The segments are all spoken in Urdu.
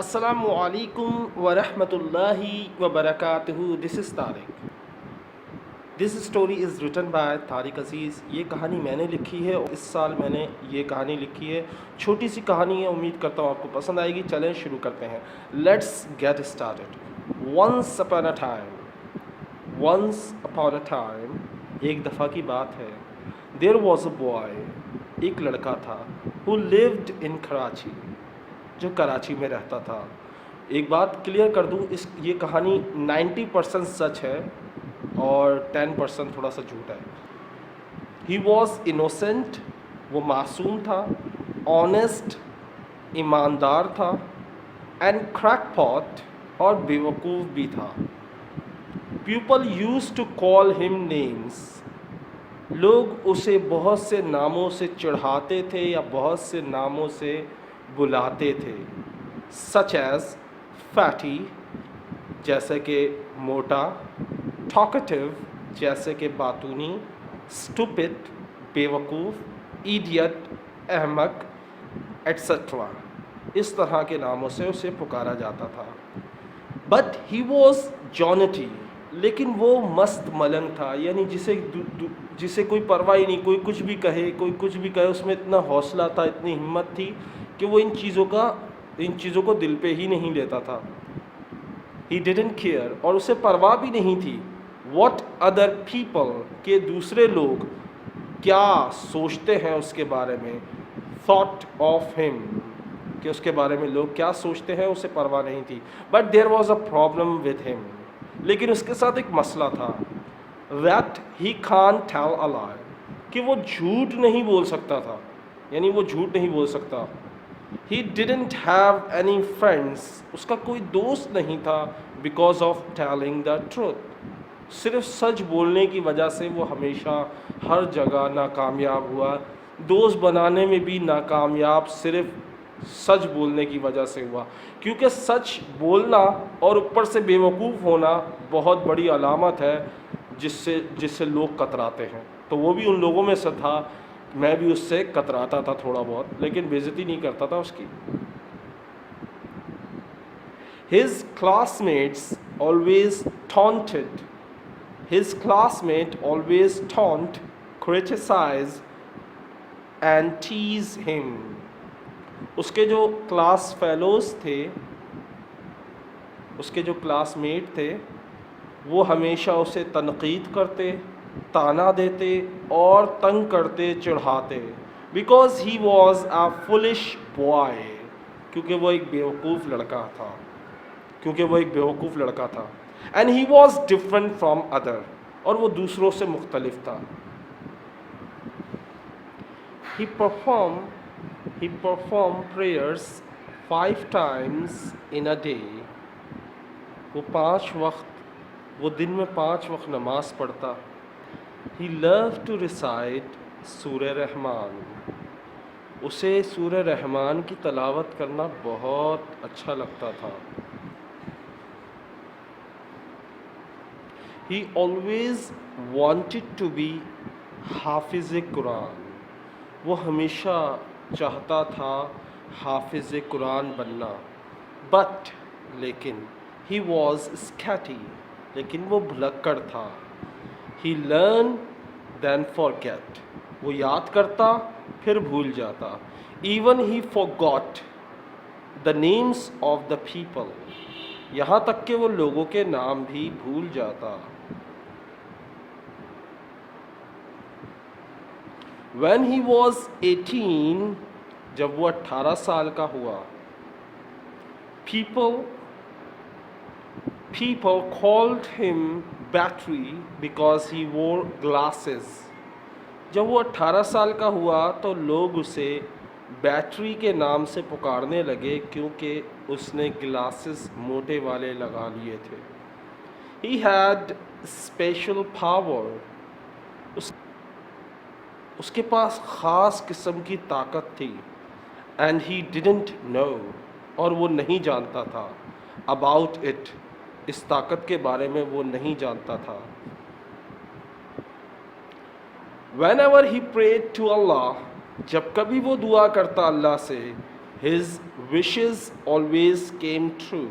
السلام علیکم ورحمۃ اللہ وبرکاتہ. This is Tariq. This story is written by Tariq Aziz. یہ کہانی میں نے لکھی ہے اور اس سال میں نے یہ کہانی لکھی ہے. چھوٹی سی کہانی ہے, امید کرتا ہوں آپ کو پسند آئے گی. چلیں شروع کرتے ہیں. Let's get started. Once upon a time, ایک دفعہ کی بات ہے. دیر واز اے بوائے, ایک لڑکا تھا. ہو لیوڈ ان کراچی, جو کراچی میں رہتا تھا. ایک بات کلیئر کر دوں, یہ کہانی 90% سچ ہے اور 10% تھوڑا سا جھوٹ ہے. ہی واز انوسینٹ, وہ معصوم تھا. آنیسٹ, ایماندار تھا. اینڈ کریک پاٹ, اور بیوقوف بھی تھا. پیپل یوز ٹو کال ہم نیمز, لوگ اسے بہت سے ناموں سے چڑھاتے تھے یا بہت سے ناموں سے بلاتے تھے. سچ ایز فیٹی, جیسے کہ موٹا. ٹاکٹیو, جیسے کہ باتونی. اسٹوپڈ, بیوقوف. ایڈیٹ, احمق, ایٹسٹرا. اس طرح کے ناموں سے اسے پکارا جاتا تھا. بٹ ہی واز جونٹی, لیکن وہ مست ملنگ تھا, یعنی جسے کوئی پرواہ ہی نہیں, کوئی کچھ بھی کہے, اس میں اتنا حوصلہ تھا, اتنی ہمت تھی کہ وہ ان چیزوں کو دل پہ ہی نہیں لیتا تھا. ہی ڈیڈنٹ کیئر, اور اسے پرواہ بھی نہیں تھی. واٹ ادر پیپل, کہ دوسرے لوگ کیا سوچتے ہیں اس کے بارے میں. تھاٹ آف ہم, کہ اس کے بارے میں لوگ کیا سوچتے ہیں, اسے پرواہ نہیں تھی. But there was a problem with ہم, لیکن اس کے ساتھ ایک مسئلہ تھا. That he can't tell a لائی, کہ وہ جھوٹ نہیں بول سکتا تھا, یعنی وہ جھوٹ نہیں بول سکتا. He didn't have any friends, اس کا کوئی دوست نہیں تھا. Because of telling the truth, صرف سچ بولنے کی وجہ سے وہ ہمیشہ ہر جگہ ناکامیاب ہوا. دوست بنانے میں بھی ناکامیاب صرف سچ بولنے کی وجہ سے ہوا. کیونکہ سچ بولنا اور اوپر سے بیوقوف ہونا بہت بڑی علامت ہے جس سے لوگ کتراتے ہیں. تو وہ بھی ان لوگوں میں سے تھا, میں بھی اس سے کتراتا تھا تھوڑا بہت, لیکن بےعزتی نہیں کرتا تھا اس کی. His classmates always taunted, his classmate always taunt, criticize and tease him. اس کے جو کلاس فیلوز تھے, اس کے جو کلاس میٹ تھے, وہ ہمیشہ اسے تنقید کرتے, تانا دیتے اور تنگ کرتے, چڑھاتے. Because he was a foolish boy, کیونکہ وہ ایک بیوقوف لڑکا تھا. And he was different from other, اور وہ دوسروں سے مختلف تھا. He performed prayers 5 times in a day. وہ دن میں 5 وقت نماز پڑھتا. He loved to recite سورہ رحمان, اسے سورہ رحمان کی تلاوت کرنا بہت اچھا لگتا تھا. He always wanted to be حافظ قرآن, وہ ہمیشہ چاہتا تھا حافظ قرآن بننا. بٹ, لیکن, ہی واز اسکیٹی, لیکن وہ بھلکڑ تھا. ہی لرن دین فارگیٹ, وہ یاد کرتا پھر بھول جاتا. Even he forgot the names of the people, یہاں تک کہ وہ لوگوں کے نام بھی بھول جاتا. When he was 18, جب وہ 18 سال کا ہوا, people called him battery because he wore glasses. جب وہ 18 سال کا ہوا تو لوگ اسے بیٹری کے نام سے پکارنے لگے, کیونکہ اس نے گلاسز موٹے والے لگا لیے تھے. He had special power, اس کے پاس خاص قسم کی طاقت تھی. اینڈ ہی ڈیڈنٹ نو, اور وہ نہیں جانتا تھا. اباؤٹ اٹ, اس طاقت کے بارے میں وہ نہیں جانتا تھا. Whenever he prayed to Allah, جب کبھی وہ دعا کرتا اللہ سے, His wishes always came true.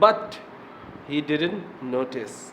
But he didn't notice.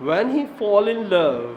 When he fall in love,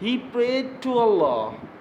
he prayed to Allah.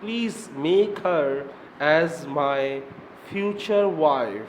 please make her as my future wife.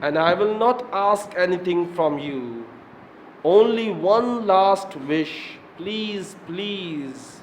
And I will not ask anything from you. Only one last wish. Please, please.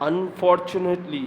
Unfortunately,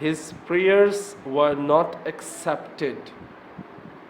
his prayers were not accepted.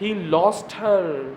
He lost her.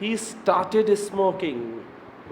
He started smoking.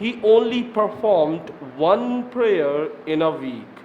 He only performed one prayer in a week.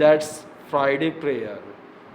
That's Friday prayer.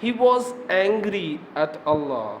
He was angry at Allah.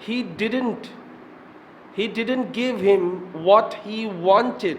he didn't give him what he wanted.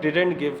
didn't give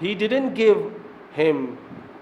He didn't give him.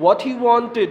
what he wanted,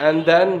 And then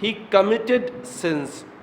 he committed sins.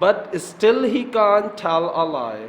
But still he can't tell a lie.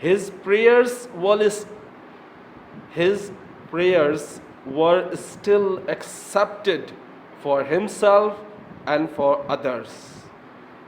His prayers were still accepted for himself and for others.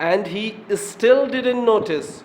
And he still didn't notice.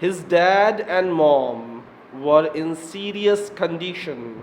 His dad and mom were in serious condition.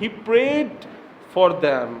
He prayed for them.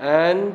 And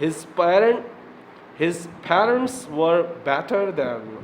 his parents were better than.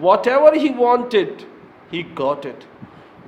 Whatever he wanted, he got it.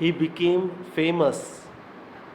He became famous.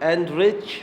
And rich,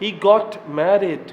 He got married.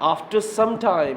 After some time,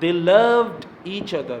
they loved each other.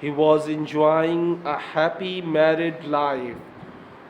He was enjoying a happy married life.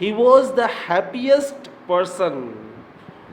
He was the happiest person.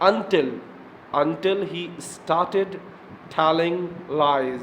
Until he started telling lies.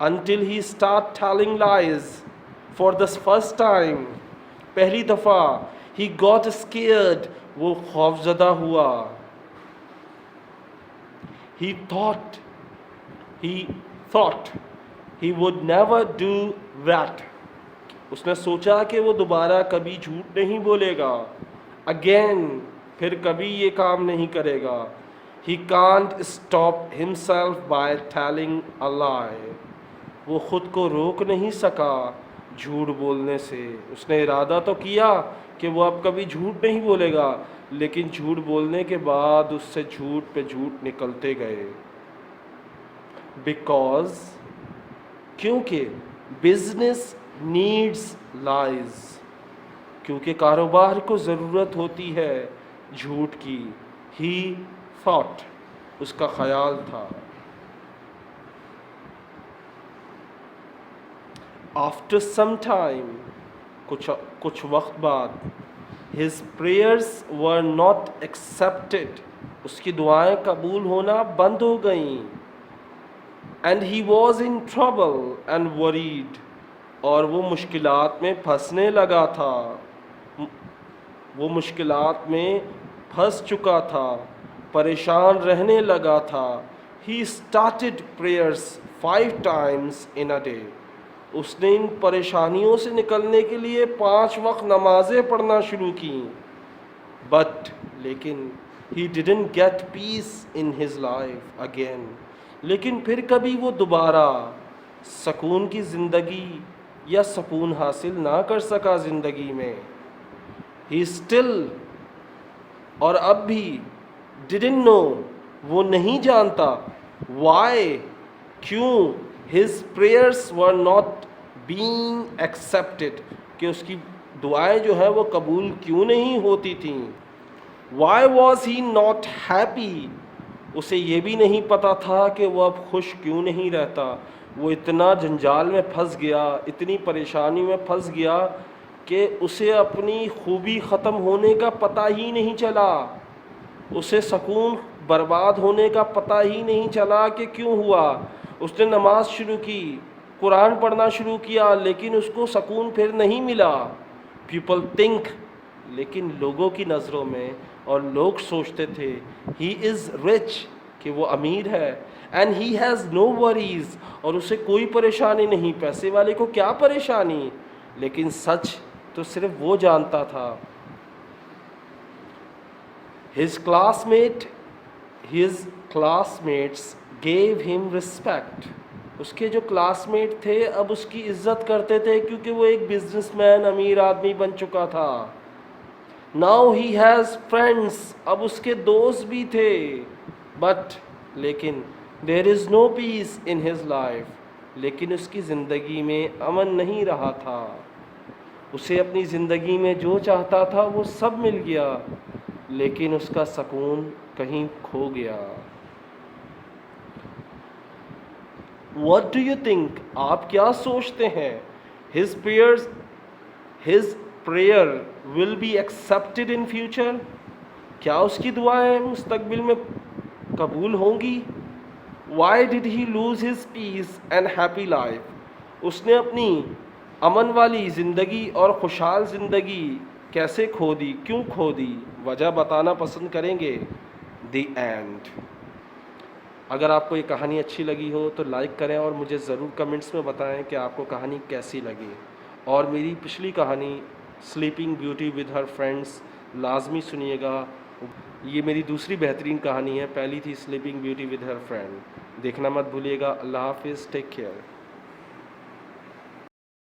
until he start telling lies for the first time. پہلی دفعہ he got scared, وہ خوفزدہ ہوا. He thought he would never do that. اس نے سوچا کہ وہ دوبارہ کبھی جھوٹ نہیں بولے گا. Again, پھر کبھی یہ کام نہیں کرے گا. He can't stop himself by telling a lie. وہ خود کو روک نہیں سکا جھوٹ بولنے سے. اس نے ارادہ تو کیا کہ وہ اب کبھی جھوٹ نہیں بولے گا, لیکن جھوٹ بولنے کے بعد اس سے جھوٹ پہ جھوٹ نکلتے گئے. Because, کیونکہ business needs lies. کیونکہ کاروبار کو ضرورت ہوتی ہے جھوٹ کی. He thought, اس کا خیال تھا. After some time, کچھ وقت بعد, his prayers were not accepted. اس کی دعائیں قبول ہونا بند ہو گئیں. And he was in trouble and worried. اور وہ مشکلات میں پھنسنے لگا تھا. وہ مشکلات میں پھنس چکا تھا, پریشان رہنے لگا تھا. He started prayers 5 times in a day. اس نے ان پریشانیوں سے نکلنے کے لیے 5 وقت نمازیں پڑھنا شروع کیں. But لیکن he didn't get peace in his life again. لیکن پھر کبھی وہ دوبارہ سکون کی زندگی یا سکون حاصل نہ کر سکا زندگی میں. He still, اور اب بھی, didn't know, وہ نہیں جانتا, why, کیوں, his prayers were not being accepted, کہ اس کی دعائیں جو ہیں وہ قبول کیوں نہیں ہوتی تھیں. Why was he not happy? اسے یہ بھی نہیں پتا تھا کہ وہ اب خوش کیوں نہیں رہتا. وہ اتنا جنجال میں پھنس گیا, اتنی پریشانی میں پھنس گیا کہ اسے اپنی خوبی ختم ہونے کا پتہ ہی نہیں چلا. اسے سکون برباد ہونے کا پتہ ہی نہیں چلا کہ کیوں ہوا. اس نے نماز شروع کی, قرآن پڑھنا شروع کیا, لیکن اس کو سکون پھر نہیں ملا. پیپل تھنک, لیکن لوگوں کی نظروں میں, اور لوگ سوچتے تھے, ہی از رچ, کہ وہ امیر ہے. And he has no worries, اور اسے کوئی پریشانی نہیں. پیسے والے کو کیا پریشانی. لیکن سچ تو صرف وہ جانتا تھا. His classmates gave him respect. اس کے جو کلاس میٹ تھے اب اس کی عزت کرتے تھے, کیونکہ وہ ایک بزنس مین, امیر آدمی بن چکا تھا. Now he has friends, اب اس کے دوست بھی تھے. But لیکن there is no peace in his life, لیکن اس کی زندگی میں امن نہیں رہا تھا. اسے اپنی زندگی میں جو چاہتا تھا وہ سب مل گیا, لیکن اس کا سکون کہیں کھو گیا. What do you think? آپ کیا سوچتے ہیں؟ His prayer will be accepted in future. کیا اس کی دعائیں مستقبل میں قبول ہوں گی؟ Why did he lose his peace and happy life? اس نے اپنی امن والی زندگی اور خوشحال زندگی کیسے کھو دی, کیوں کھو دی؟ وجہ بتانا پسند کریں گے. The end. اگر آپ کو یہ کہانی اچھی لگی ہو تو لائک کریں, اور مجھے ضرور کمنٹس میں بتائیں کہ آپ کو کہانی کیسی لگی. اور میری پچھلی کہانی sleeping beauty with her friends لازمی سنیے گا. یہ میری دوسری بہترین کہانی ہے, پہلی تھی sleeping beauty with her friend. دیکھنا مت بھولیے گا. اللہ حافظ, ٹیک کیئر.